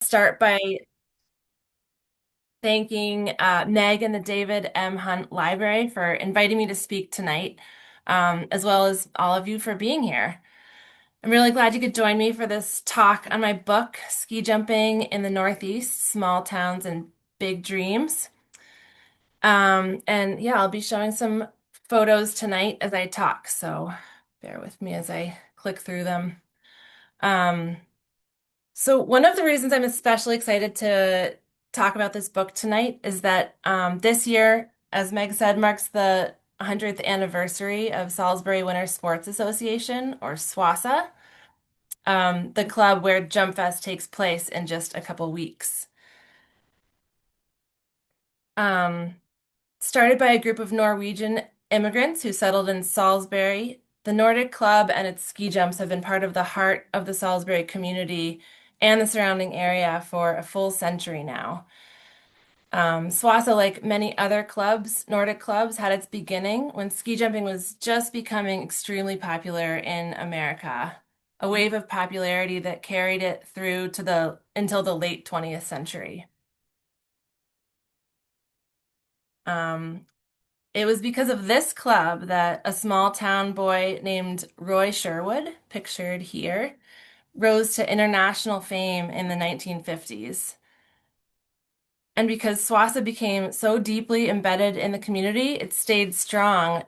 start by thanking Meg and the David M. Hunt Library for inviting me to speak tonight, as well as all of you for being here. I'm really glad you could join me for this talk on my book, Ski Jumping in the Northeast, Small Towns and Big Dreams. And yeah, I'll be showing some photos tonight as I talk, so bear with me as I click through them. Um, So one of the reasons I'm especially excited to talk about this book tonight is that this year, as Meg said, marks the 100th anniversary of Salisbury Winter Sports Association, or SWASA, the club where Jump Fest takes place in just a couple weeks. Um, Started by a group of Norwegian immigrants who settled in Salisbury, the Nordic Club and its ski jumps have been part of the heart of the Salisbury community and the surrounding area for a full century now. Swassa, like many other clubs, Nordic clubs, had its beginning when ski jumping was just becoming extremely popular in America, a wave of popularity that carried it through to the until the late 20th century. Um, It was because of this club that a small town boy named Roy Sherwood, pictured here, rose to international fame in the 1950s. And because Swassa became so deeply embedded in the community, it stayed strong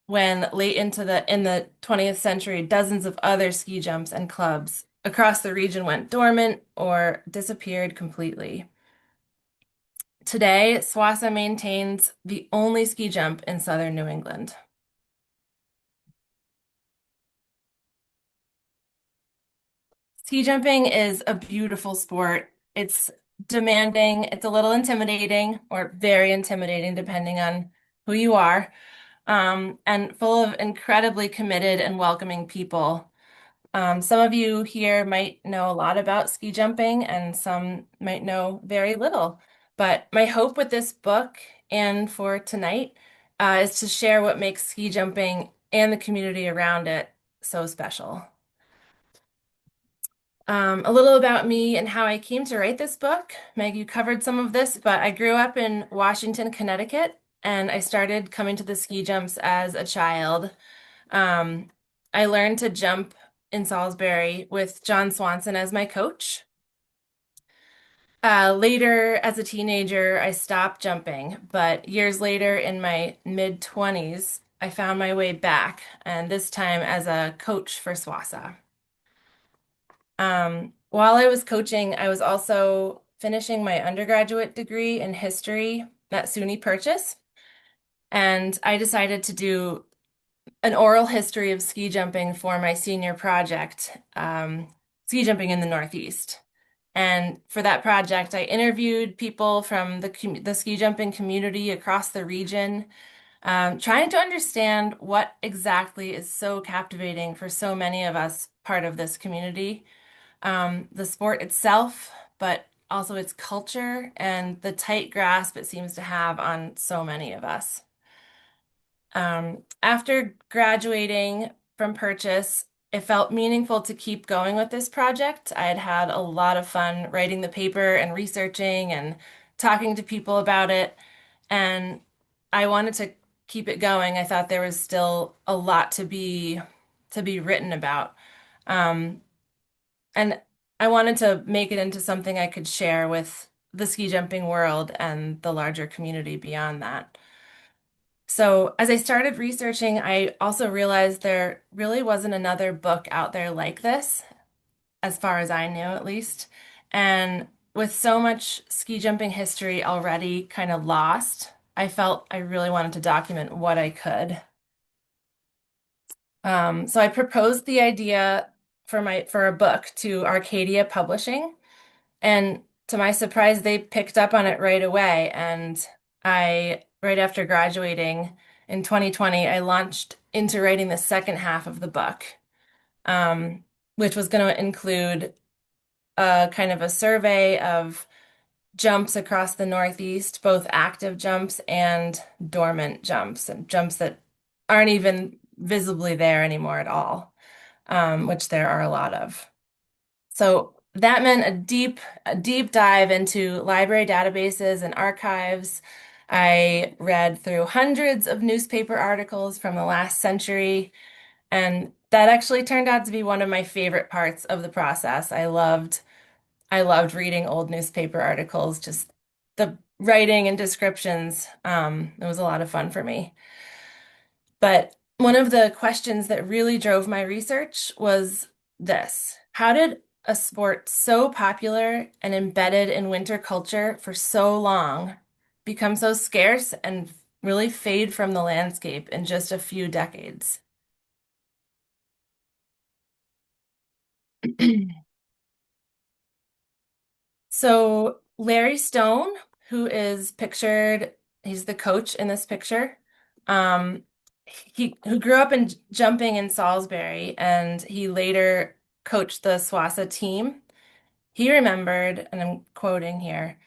when late into the 20th century, dozens of other ski jumps and clubs across the region went dormant or disappeared completely. Today, Swassa maintains the only ski jump in southern New England. Ski jumping is a beautiful sport. It's demanding, it's a little intimidating or very intimidating, depending on who you are, and full of incredibly committed and welcoming people. Some of you here might know a lot about ski jumping, and some might know very little. But my hope with this book and for tonight is to share what makes ski jumping and the community around it so special. A little about me and how I came to write this book. Meg, you covered some of this, but I grew up in Washington, Connecticut, and I started coming to the ski jumps as a child. Um, I learned to jump in Salisbury with John Swanson as my coach. Later, as a teenager, I stopped jumping, but years later, in my mid 20s, I found my way back, and this time as a coach for Swassa. While I was coaching, I was also finishing my undergraduate degree in history at SUNY Purchase, and I decided to do an oral history of ski jumping for my senior project, ski jumping in the Northeast. And for that project, I interviewed people from the ski jumping community across the region, trying to understand what exactly is so captivating for so many of us part of this community, the sport itself, but also its culture and the tight grasp it seems to have on so many of us. After graduating from Purchase, it felt meaningful to keep going with this project. I had had a lot of fun writing the paper and researching and talking to people about it, and I wanted to keep it going. I thought there was still a lot to be written about. Um, and I wanted to make it into something I could share with the ski jumping world and the larger community beyond that. So, as I started researching, I also realized there really wasn't another book out there like this, as far as I knew, at least. And with so much ski jumping history already kind of lost, I felt I really wanted to document what I could. So I proposed the idea for a book to Arcadia Publishing, and to my surprise, they picked up on it right away. And right after graduating in 2020, I launched into writing the second half of the book, um, which was going to include a kind of a survey of jumps across the Northeast, both active jumps and dormant jumps, and jumps that aren't even visibly there anymore at all, which there are a lot of. So that meant a deep dive into library databases and archives. I read through hundreds of newspaper articles from the last century, and that actually turned out to be one of my favorite parts of the process. I loved reading old newspaper articles, just the writing and descriptions. It was a lot of fun for me. But one of the questions that really drove my research was this: how did a sport so popular and embedded in winter culture for so long become so scarce and really fade from the landscape in just a few decades? So Larry Stone, who is pictured, he's the coach in this picture. Um, he who grew up in jumping in Salisbury, and he later coached the Swassa team. He remembered, and I'm quoting here,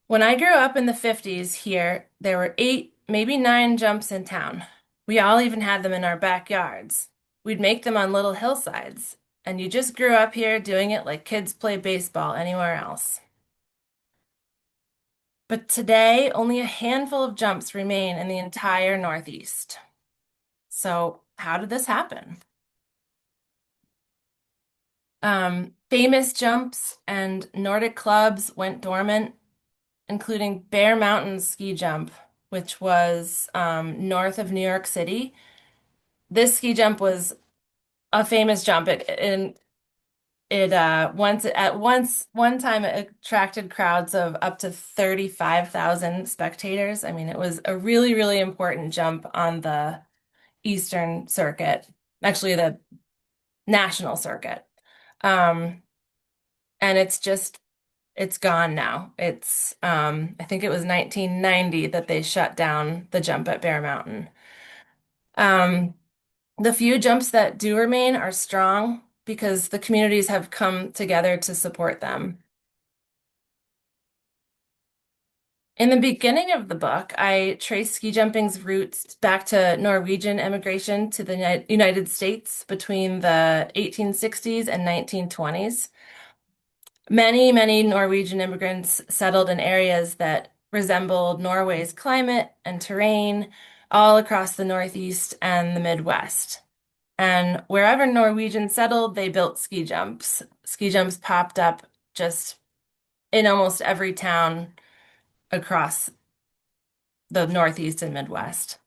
when I grew up in the 50s here, there were 8, maybe 9 jumps in town. We all even had them in our backyards. We'd make them on little hillsides, and you just grew up here doing it like kids play baseball anywhere else. But today, only a handful of jumps remain in the entire Northeast. So, how did this happen? Famous jumps and Nordic clubs went dormant, including Bear Mountain ski jump, which was north of New York City. This ski jump was a famous jump. It one time it attracted crowds of up to 35,000 spectators. I mean, it was a really, really important jump on the Eastern Circuit, actually the national circuit. Um, and it's gone now. I think it was 1990 that they shut down the jump at Bear Mountain. Um, the few jumps that do remain are strong because the communities have come together to support them. In the beginning of the book, I trace ski jumping's roots back to Norwegian immigration to the United States between the 1860s and 1920s. Many, many Norwegian immigrants settled in areas that resembled Norway's climate and terrain all across the Northeast and the Midwest. And wherever Norwegians settled, they built ski jumps. Ski jumps popped up just in almost every town across the Northeast and Midwest.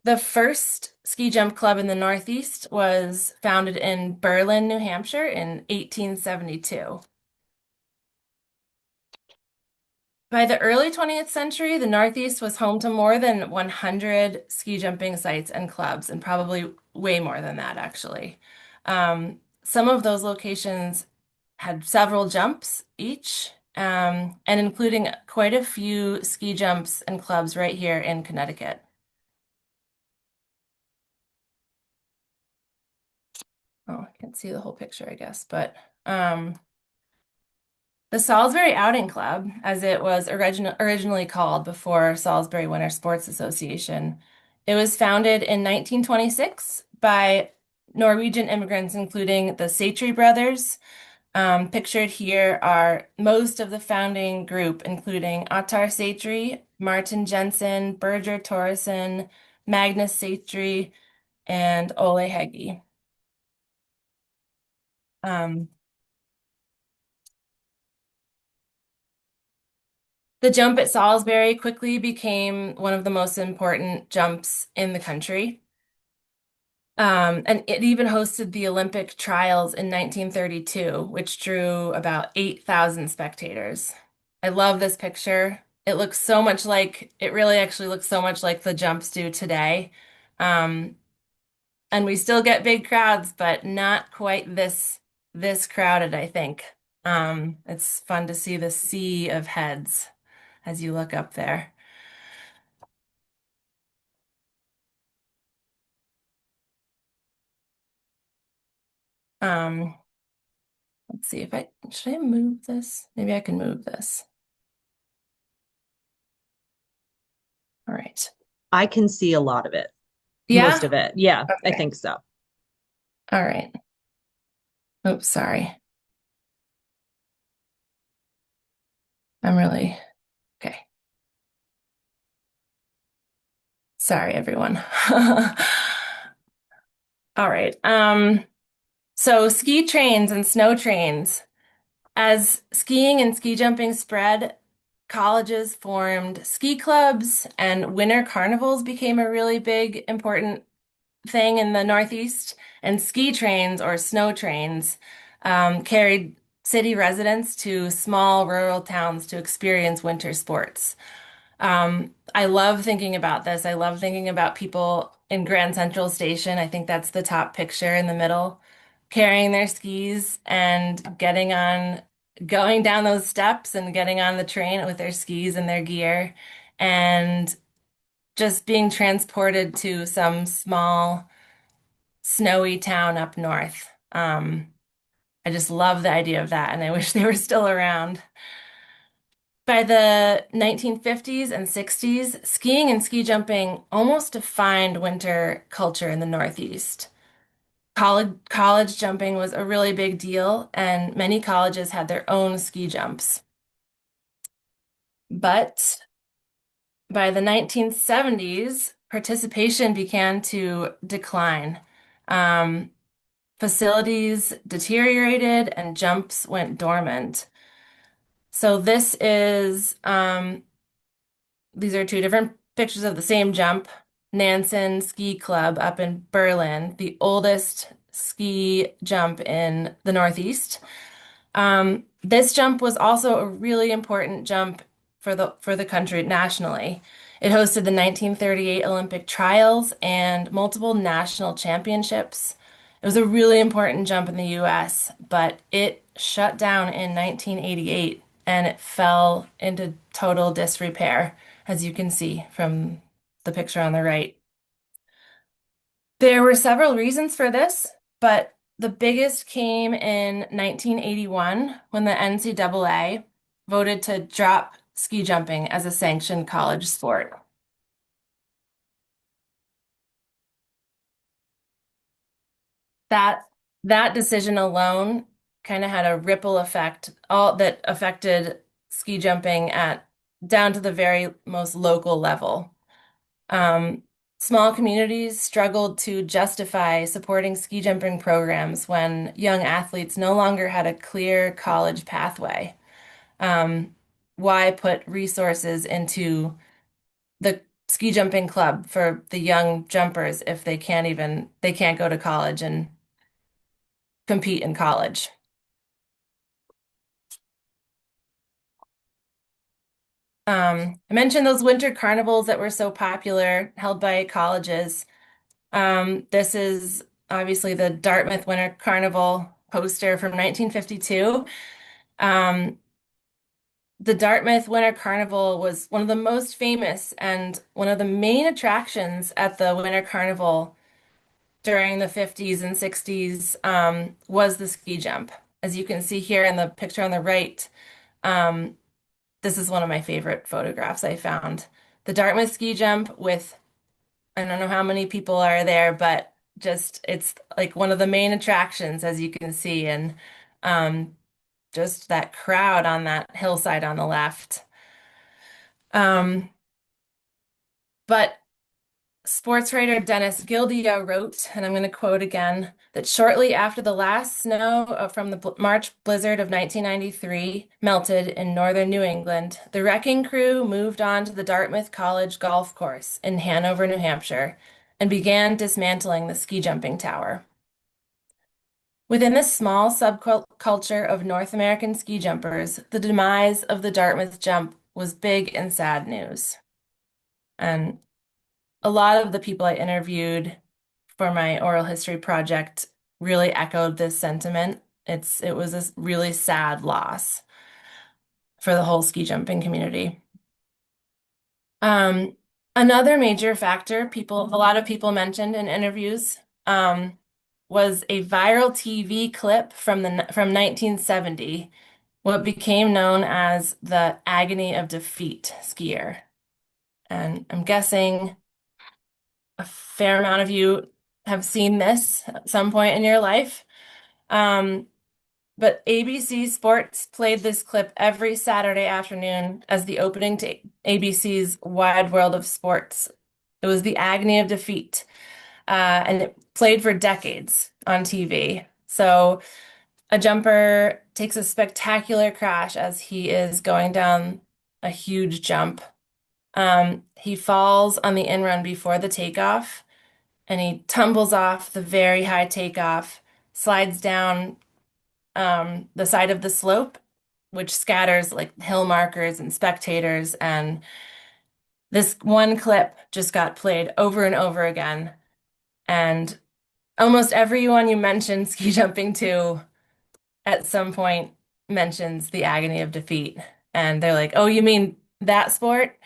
The first ski jump club in the Northeast was founded in Berlin, New Hampshire in 1872. By the early 20th century, the Northeast was home to more than 100 ski jumping sites and clubs, and probably way more than that, actually. Some of those locations had several jumps each, and including quite a few ski jumps and clubs right here in Connecticut. Oh, I can't see the whole picture, I guess, but the Salisbury Outing Club, as it was originally called before Salisbury Winter Sports Association, it was founded in 1926 by Norwegian immigrants, including the Satry brothers. Pictured here are most of the founding group, including Ottar Satry, Martin Jensen, Birger Thoresen, Magnus Satry, and Ole Heggie. Um, The jump at Salisbury quickly became one of the most important jumps in the country. And it even hosted the Olympic trials in 1932, which drew about 8,000 spectators. I love this picture. It really actually looks so much like the jumps do today. Um, and we still get big crowds, but not quite this crowded, I think. It's fun to see the sea of heads as you look up there. Um, let's see if should I move this? Maybe I can move this. All right. I can see a lot of it, most Yeah? of it. Yeah, I Okay. think so. All right. Oops, sorry. I'm really okay. Sorry, everyone. All right. So ski trains and snow trains. As skiing and ski jumping spread, colleges formed ski clubs and winter carnivals became a really big, important thing in the Northeast. And ski trains or snow trains carried city residents to small rural towns to experience winter sports. I love thinking about this. I love thinking about people in Grand Central Station. I think that's the top picture in the middle, carrying their skis and going down those steps and getting on the train with their skis and their gear and just being transported to some small snowy town up north. I just love the idea of that, and I wish they were still around. By the 1950s and 60s, skiing and ski jumping almost defined winter culture in the Northeast. College jumping was a really big deal, and many colleges had their own ski jumps. But by the 1970s, participation began to decline. Um, Facilities deteriorated and jumps went dormant. So these are two different pictures of the same jump. Nansen Ski Club up in Berlin, the oldest ski jump in the Northeast. This jump was also a really important jump for the country nationally. It hosted the 1938 Olympic trials and multiple national championships. It was a really important jump in the US, but it shut down in 1988 and it fell into total disrepair, as you can see from the picture on the right. There were several reasons for this, but the biggest came in 1981 when the NCAA voted to drop ski jumping as a sanctioned college sport. That that decision alone kind of had a ripple effect, all that affected ski jumping at down to the very most local level. Um, Small communities struggled to justify supporting ski jumping programs when young athletes no longer had a clear college pathway. Um, why put resources into the ski jumping club for the young jumpers if they can't go to college and compete in college? I mentioned those winter carnivals that were so popular, held by colleges. This is obviously the Dartmouth Winter Carnival poster from 1952. Um, the Dartmouth Winter Carnival was one of the most famous and one of the main attractions at the Winter Carnival during the 50s and 60s was the ski jump. As you can see here in the picture on the right, um, this is one of my favorite photographs I found. The Dartmouth ski jump with I don't know how many people are there, but just it's like one of the main attractions, as you can see, and um, just that crowd on that hillside on the left. Um, but sports writer Dennis Gildia wrote, and I'm going to quote again, that shortly after the last snow from the March blizzard of 1993 melted in northern New England, the wrecking crew moved on to the Dartmouth College golf course in Hanover, New Hampshire, and began dismantling the ski jumping tower. Within this small subculture of North American ski jumpers, the demise of the Dartmouth jump was big and sad news. And a lot of the people I interviewed for my oral history project really echoed this sentiment. It was a really sad loss for the whole ski jumping community. Um, Another major factor a lot of people mentioned in interviews, was a viral TV clip from 1970, what became known as the agony of defeat skier. And I'm guessing a fair amount of you have seen this at some point in your life. But ABC Sports played this clip every Saturday afternoon as the opening to ABC's Wide World of Sports. It was the agony of defeat, and it played for decades on TV. So a jumper takes a spectacular crash as he is going down a huge jump. He falls on the in run before the takeoff, and he tumbles off the very high takeoff, slides down the side of the slope, which scatters like hill markers and spectators. And this one clip just got played over and over again. And almost everyone you mentioned ski jumping to at some point mentions the agony of defeat. And they're like, oh, you mean that sport?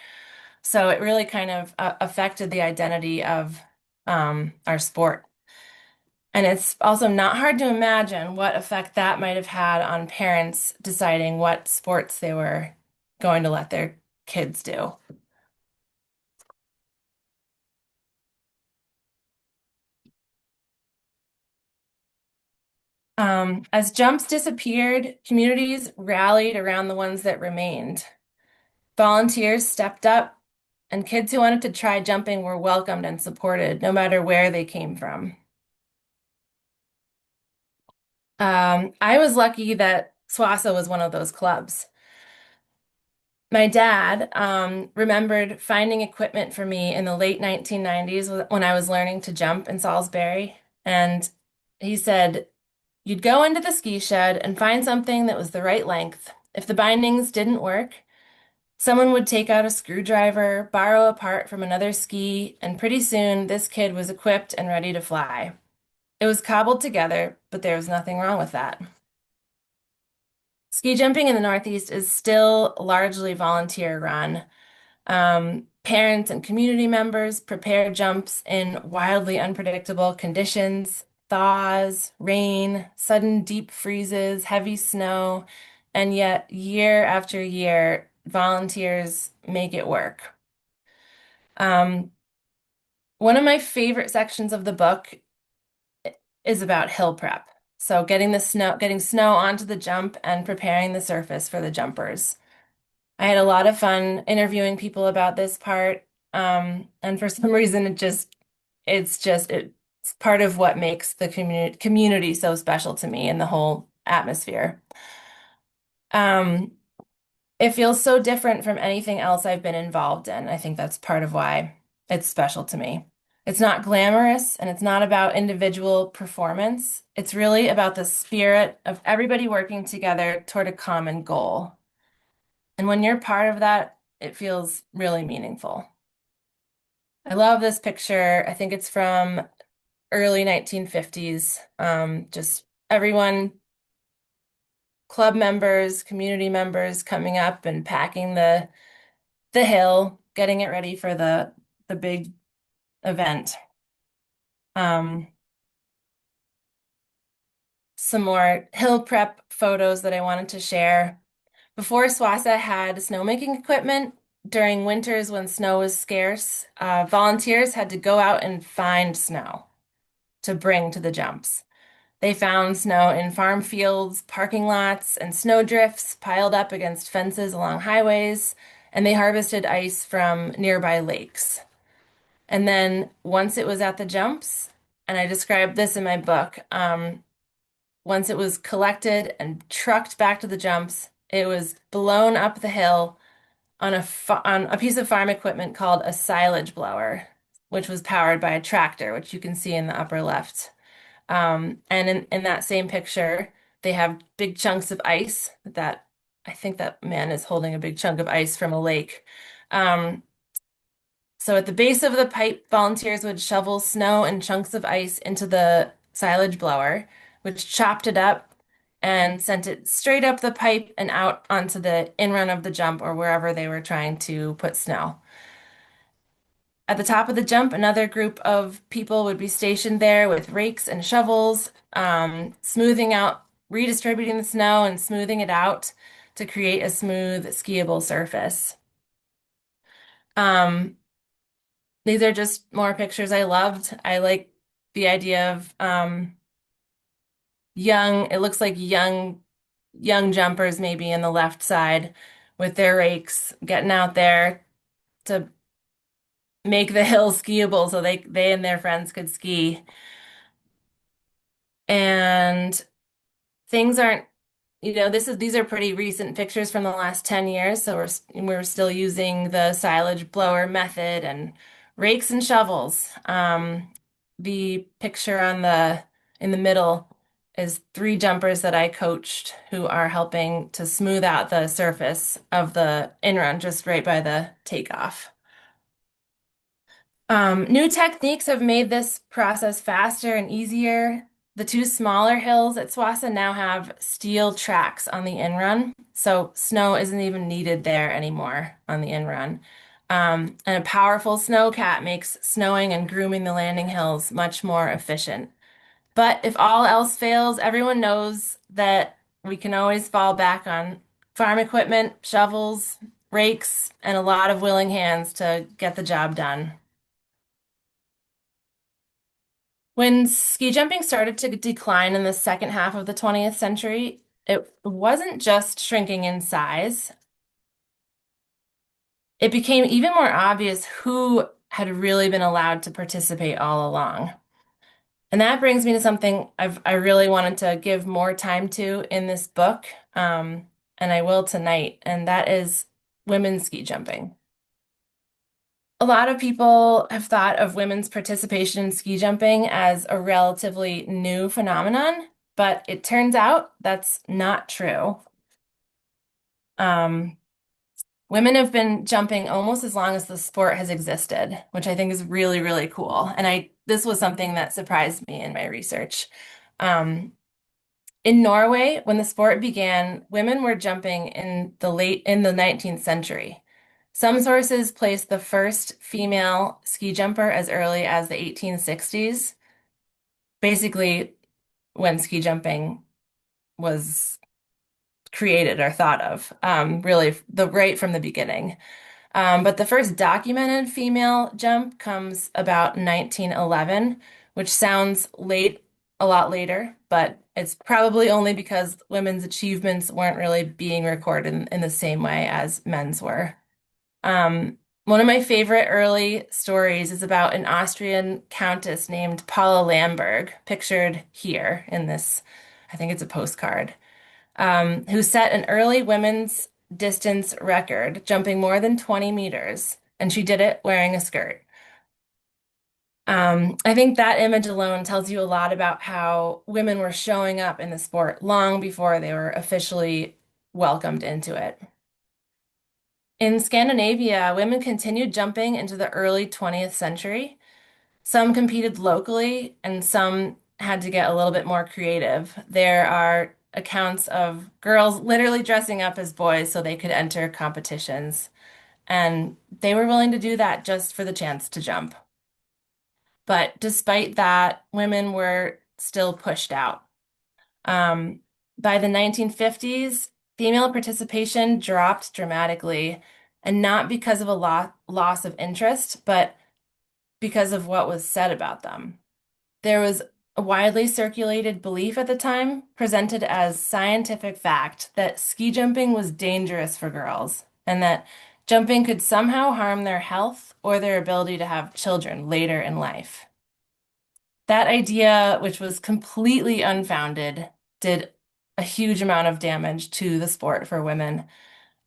So it really kind of affected the identity of our sport. And it's also not hard to imagine what effect that might have had on parents deciding what sports they were going to let their kids do. As jumps disappeared, communities rallied around the ones that remained. Volunteers stepped up, and kids who wanted to try jumping were welcomed and supported, no matter where they came from. I was lucky that SWASA was one of those clubs. My dad remembered finding equipment for me in the late 1990s when I was learning to jump in Salisbury. And he said, you'd go into the ski shed and find something that was the right length. If the bindings didn't work, someone would take out a screwdriver, borrow a part from another ski, and pretty soon this kid was equipped and ready to fly. It was cobbled together, but there was nothing wrong with that. Ski jumping in the Northeast is still largely volunteer run. Parents and community members prepare jumps in wildly unpredictable conditions, thaws, rain, sudden deep freezes, heavy snow, and yet year after year, volunteers make it work. Um, One of my favorite sections of the book is about hill prep. So getting snow onto the jump and preparing the surface for the jumpers. I had a lot of fun interviewing people about this part. And for some reason, it's part of what makes the community so special to me and the whole atmosphere. Um, it feels so different from anything else I've been involved in. I think that's part of why it's special to me. It's not glamorous and it's not about individual performance. It's really about the spirit of everybody working together toward a common goal. And when you're part of that, it feels really meaningful. I love this picture. I think it's from early 1950s. Just everyone, club members, community members coming up and packing the hill, getting it ready for the big event. Um, some more hill prep photos that I wanted to share. Before SWASA had snowmaking equipment, during winters when snow was scarce, volunteers had to go out and find snow to bring to the jumps. They found snow in farm fields, parking lots, and snow drifts piled up against fences along highways, and they harvested ice from nearby lakes. And then once it was at the jumps, and I described this in my book, once it was collected and trucked back to the jumps, it was blown up the hill on on a piece of farm equipment called a silage blower, which was powered by a tractor, which you can see in the upper left. And in that same picture, they have big chunks of ice that I think that man is holding a big chunk of ice from a lake. Um, so at the base of the pipe, volunteers would shovel snow and chunks of ice into the silage blower, which chopped it up and sent it straight up the pipe and out onto the in-run of the jump or wherever they were trying to put snow. At the top of the jump, another group of people would be stationed there with rakes and shovels, smoothing out, redistributing the snow and smoothing it out to create a smooth, skiable surface. Um, these are just more pictures I loved. I like the idea of it looks like young young jumpers maybe in the left side with their rakes, getting out there to make the hill skiable so they and their friends could ski. And things aren't, these are pretty recent pictures from the last 10 years, so we're still using the silage blower method and rakes and shovels. The picture in the middle is three jumpers that I coached who are helping to smooth out the surface of the in-run just right by the takeoff. New techniques have made this process faster and easier. The two smaller hills at Swassa now have steel tracks on the in-run, so snow isn't even needed there anymore on the in-run. And a powerful snowcat makes snowing and grooming the landing hills much more efficient. But if all else fails, everyone knows that we can always fall back on farm equipment, shovels, rakes, and a lot of willing hands to get the job done. When ski jumping started to decline in the second half of the 20th century, it wasn't just shrinking in size. It became even more obvious who had really been allowed to participate all along. And that brings me to something I really wanted to give more time to in this book, and I will tonight, and that is women's ski jumping. A lot of people have thought of women's participation in ski jumping as a relatively new phenomenon, but it turns out that's not true. Um, Women have been jumping almost as long as the sport has existed, which I think is really, really cool. And this was something that surprised me in my research. Um, in Norway, when the sport began, women were jumping in the 19th century. Some sources place the first female ski jumper as early as the 1860s, basically when ski jumping was created or thought of, really the right from the beginning. But the first documented female jump comes about 1911, which sounds late, a lot later, but it's probably only because women's achievements weren't really being recorded in the same way as men's were. One of my favorite early stories is about an Austrian countess named Paula Lamberg, pictured here in this, I think it's a postcard, who set an early women's distance record, jumping more than 20 meters, and she did it wearing a skirt. I think that image alone tells you a lot about how women were showing up in the sport long before they were officially welcomed into it. In Scandinavia, women continued jumping into the early 20th century. Some competed locally, and some had to get a little bit more creative. There are accounts of girls literally dressing up as boys so they could enter competitions, and they were willing to do that just for the chance to jump. But despite that, women were still pushed out. Um, by the 1950s, female participation dropped dramatically, and not because of a loss of interest, but because of what was said about them. There was a widely circulated belief at the time, presented as scientific fact, that ski jumping was dangerous for girls and that jumping could somehow harm their health or their ability to have children later in life. That idea, which was completely unfounded, did a huge amount of damage to the sport for women.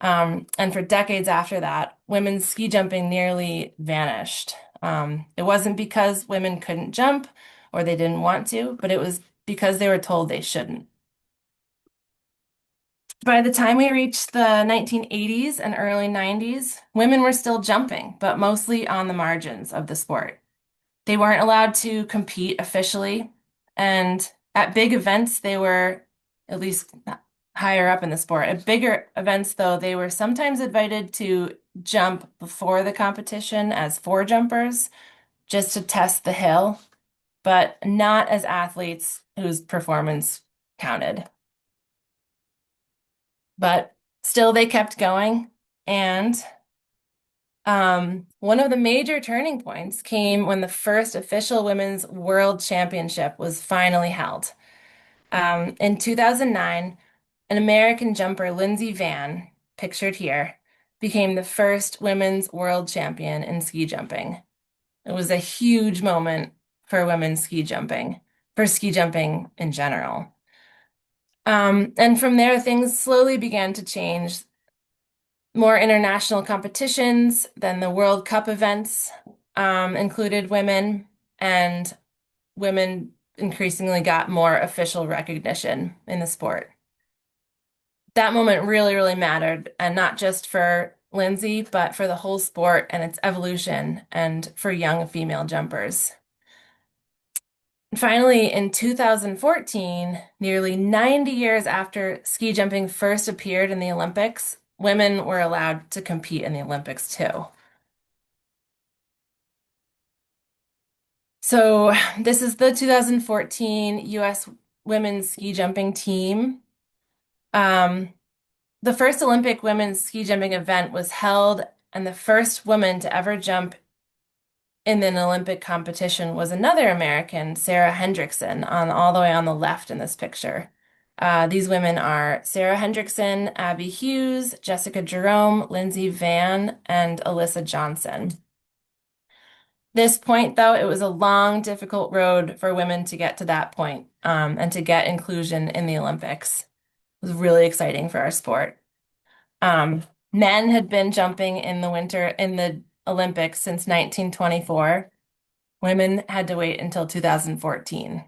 And for decades after that, women's ski jumping nearly vanished. It wasn't because women couldn't jump or they didn't want to, but it was because they were told they shouldn't. By the time we reached the 1980s and early 90s, women were still jumping, but mostly on the margins of the sport. They weren't allowed to compete officially, and at big events, they were at least higher up in the sport. At bigger events, though, they were sometimes invited to jump before the competition as four jumpers just to test the hill, but not as athletes whose performance counted. But still, they kept going. And one of the major turning points came when the first official women's world championship was finally held. In 2009, an American jumper, Lindsey Vann, pictured here, became the first women's world champion in ski jumping. It was a huge moment for women's ski jumping, for ski jumping in general. And from there, things slowly began to change. More international competitions, then the World Cup events included women, and women increasingly got more official recognition in the sport. That moment really, really mattered, and not just for Lindsay, but for the whole sport and its evolution and for young female jumpers. And finally, in 2014, nearly 90 years after ski jumping first appeared in the Olympics, women were allowed to compete in the Olympics too. So, this is the 2014 US women's ski jumping team. Um, The first Olympic women's ski jumping event was held, and the first woman to ever jump in an Olympic competition was another American, Sarah Hendrickson, on all the way on the left in this picture. These women are Sarah Hendrickson, Abby Hughes, Jessica Jerome, Lindsey Vann, and Alyssa Johnson. This point, though, it was a long, difficult road for women to get to that point, and to get inclusion in the Olympics. It was really exciting for our sport. Um, Men had been jumping in the winter in the Olympics since 1924. Women had to wait until 2014.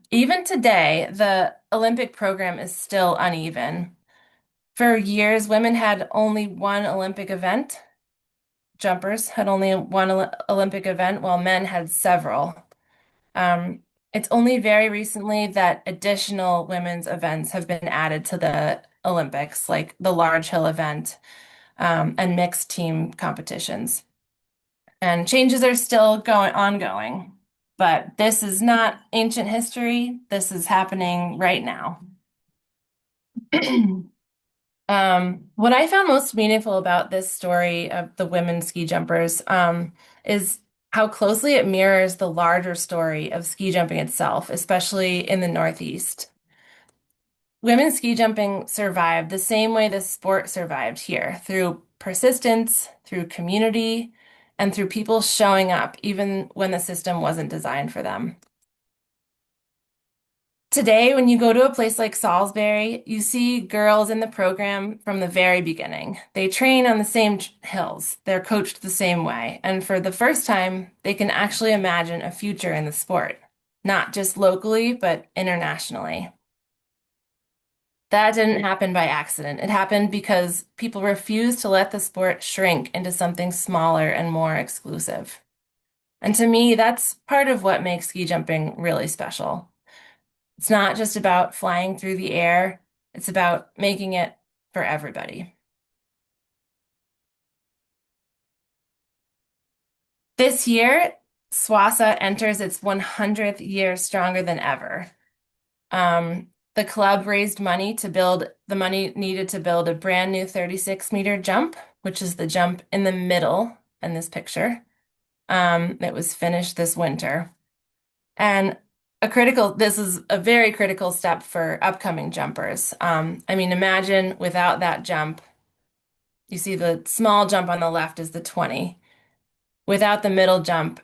Even today, the Olympic program is still uneven. For years, women had only one Olympic event. Jumpers had only one Olympic event, while men had several. Um, it's only very recently that additional women's events have been added to the Olympics, like the large hill event, and mixed team competitions. And changes are still ongoing, but this is not ancient history. This is happening right now. What I found most meaningful about this story of the women ski jumpers, is how closely it mirrors the larger story of ski jumping itself, especially in the Northeast. Women ski jumping survived the same way the sport survived here, through persistence, through community, and through people showing up even when the system wasn't designed for them. Today, when you go to a place like Salisbury, you see girls in the program from the very beginning. They train on the same hills, they're coached the same way, and for the first time, they can actually imagine a future in the sport, not just locally, but internationally. That didn't happen by accident. It happened because people refused to let the sport shrink into something smaller and more exclusive. And to me, that's part of what makes ski jumping really special. It's not just about flying through the air, it's about making it for everybody. This year, SWASA enters its 100th year stronger than ever. The club raised money to build the money needed to build a brand new 36-meter jump, which is the jump in the middle in this picture. It was finished this winter. And this is a very critical step for upcoming jumpers. I mean, imagine without that jump, you see the small jump on the left is the 20. Without the middle jump,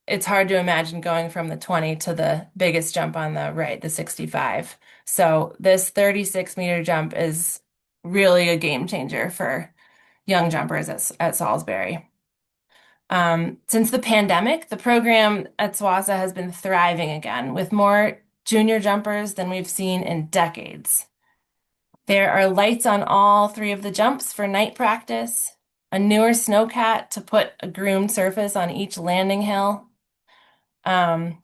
it's hard to imagine going from the 20 to the biggest jump on the right, the 65. So this 36-meter jump is really a game changer for young jumpers at Salisbury. Since the pandemic, the program at SWASA has been thriving again with more junior jumpers than we've seen in decades. There are lights on all three of the jumps for night practice, a newer snowcat to put a groomed surface on each landing hill, um,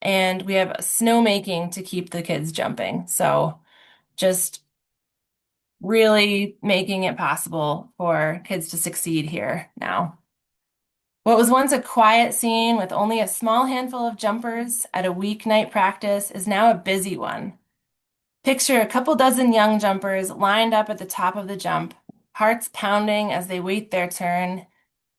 and we have snowmaking to keep the kids jumping. So just really making it possible for kids to succeed here now. What was once a quiet scene with only a small handful of jumpers at a weeknight practice is now a busy one. Picture a couple dozen young jumpers lined up at the top of the jump, hearts pounding as they wait their turn,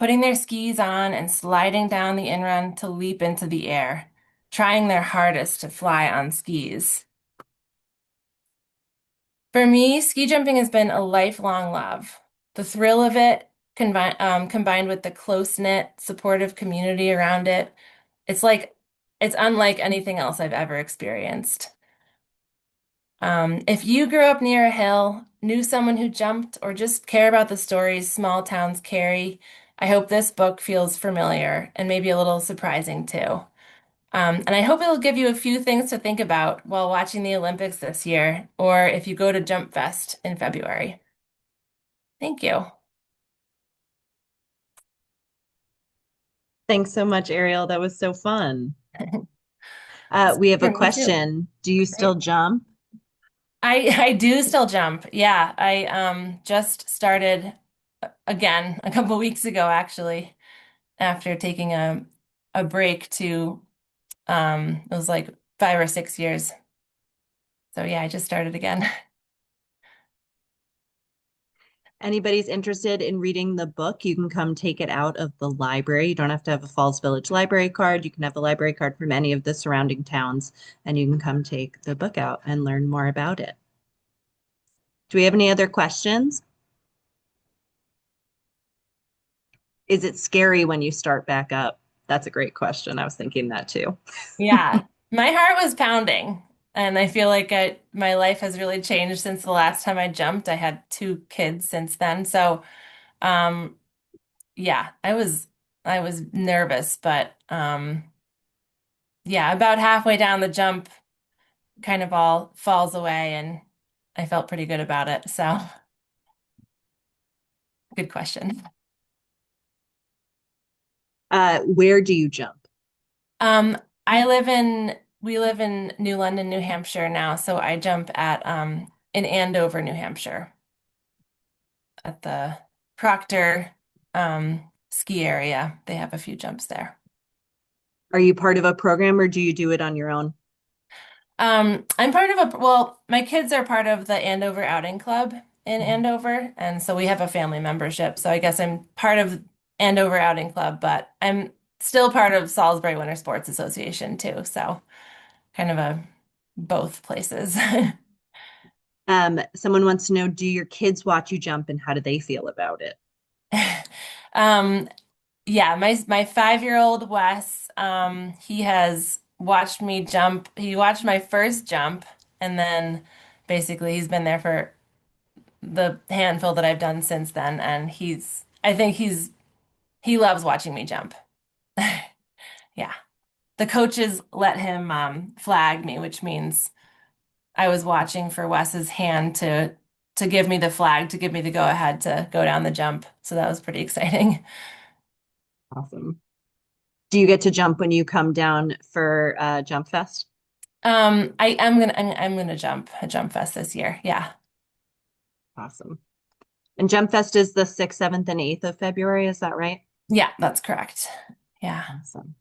putting their skis on and sliding down the inrun to leap into the air, trying their hardest to fly on skis. For me, ski jumping has been a lifelong love. The thrill of it, combined with the close-knit, supportive community around it, it's like it's unlike anything else I've ever experienced. If you grew up near a hill, knew someone who jumped, or just care about the stories small towns carry, I hope this book feels familiar and maybe a little surprising too. And I hope it'll give you a few things to think about while watching the Olympics this year, or if you go to Jump Fest in February. Thank you. Thanks so much, Ariel. That was so fun. We have a For me too. question. Do you still Great. jump? I do still jump. Yeah, I just started again a couple weeks ago actually after taking a break to it was like 5 or 6 years. So yeah, I just started again. Anybody's interested in reading the book, you can come take it out of the library. You don't have to have a Falls Village library card. You can have a library card from any of the surrounding towns, and you can come take the book out and learn more about it. Do we have any other questions? Is it scary when you start back up? That's a great question. I was thinking that too. Yeah, my heart was pounding, and I feel like my life has really changed since the last time I jumped. I had two kids since then, so um, yeah, I was nervous, but yeah, about halfway down the jump, kind of all falls away, and I felt pretty good about it. So, good question. Where do you jump? Um, we live in New London, New Hampshire now, so I jump at in Andover, New Hampshire, at the Proctor ski area. They have a few jumps there. Are you part of a program or do you do it on your own? I'm part of well, my kids are part of the Andover Outing Club in Mhm. Andover, and so we have a family membership. So I guess I'm part of Andover Outing Club, but I'm still part of Salisbury Winter Sports Association too. So kind of a both places. Someone wants to know, do your kids watch you jump and how do they feel about it? Um, yeah, my 5-year-old Wes, he has watched me jump. He watched my first jump, and then basically he's been there for the handful that I've done since then, and I think he loves watching me jump. Yeah. The coaches let him flag me, which means I was watching for Wes's hand to give me the flag, to give me the go ahead to go down the jump. So that was pretty exciting. Awesome. Do you get to jump when you come down for Jump Fest? I'm gonna jump a jump fest this year. Yeah. Awesome. And Jump Fest is the 6th, 7th, and 8th of February. Is that right? Yeah, that's correct. Yeah. Awesome.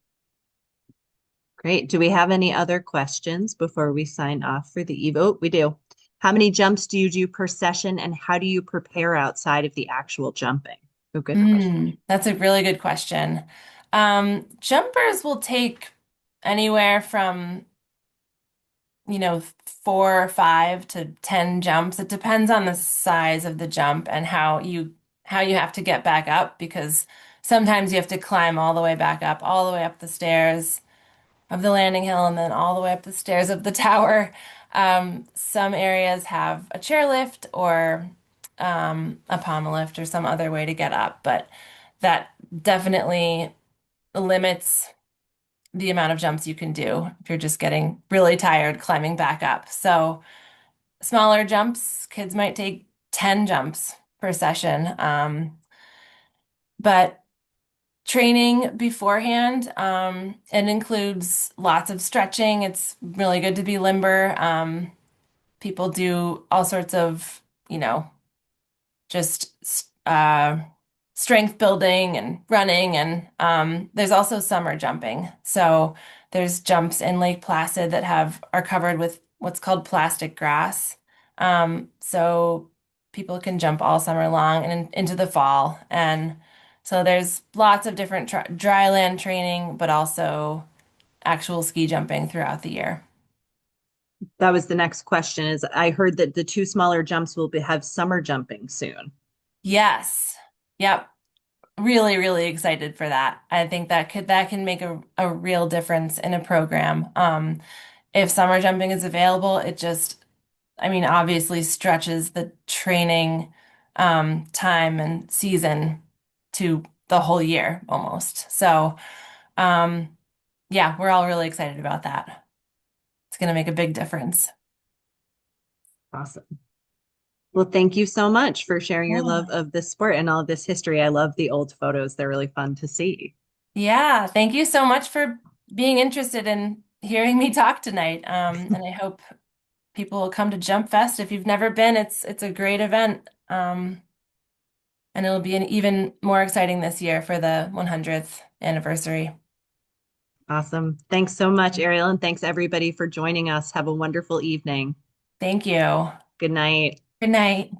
Great. Do we have any other questions before we sign off for the Evo? Oh, we do. How many jumps do you do per session and how do you prepare outside of the actual jumping? Oh, good question. That's a really good question. Jumpers will take anywhere from, 4 or 5 to 10 jumps. It depends on the size of the jump and how you have to get back up because sometimes you have to climb all the way back up, all the way up the stairs of the landing hill and then all the way up the stairs of the tower. Some areas have a chairlift or a pommel lift or some other way to get up, but that definitely limits the amount of jumps you can do if you're just getting really tired climbing back up. So smaller jumps, kids might take 10 jumps per session. But training beforehand, it includes lots of stretching. It's really good to be limber. People do all sorts of, just strength building and running. And there's also summer jumping. So there's jumps in Lake Placid that are covered with what's called plastic grass. So people can jump all summer long and into the fall. And so there's lots of different dry land training, but also actual ski jumping throughout the year. That was the next question is I heard that the two smaller jumps have summer jumping soon. Yes. Yep. Really, really excited for that. I think that can make a real difference in a program. If summer jumping is available, it just, I mean, obviously stretches the training time and season to the whole year almost. So, um, yeah, we're all really excited about that. It's going to make a big difference. Awesome. Well, thank you so much for sharing your Yeah. love of this sport and all of this history. I love the old photos. They're really fun to see. Yeah, thank you so much for being interested in hearing me talk tonight. And I hope people will come to Jump Fest. If you've never been, it's a great event. And it'll be an even more exciting this year for the 100th anniversary. Awesome. Thanks so much, Ariel, and thanks everybody for joining us. Have a wonderful evening. Thank you. Good night. Good night.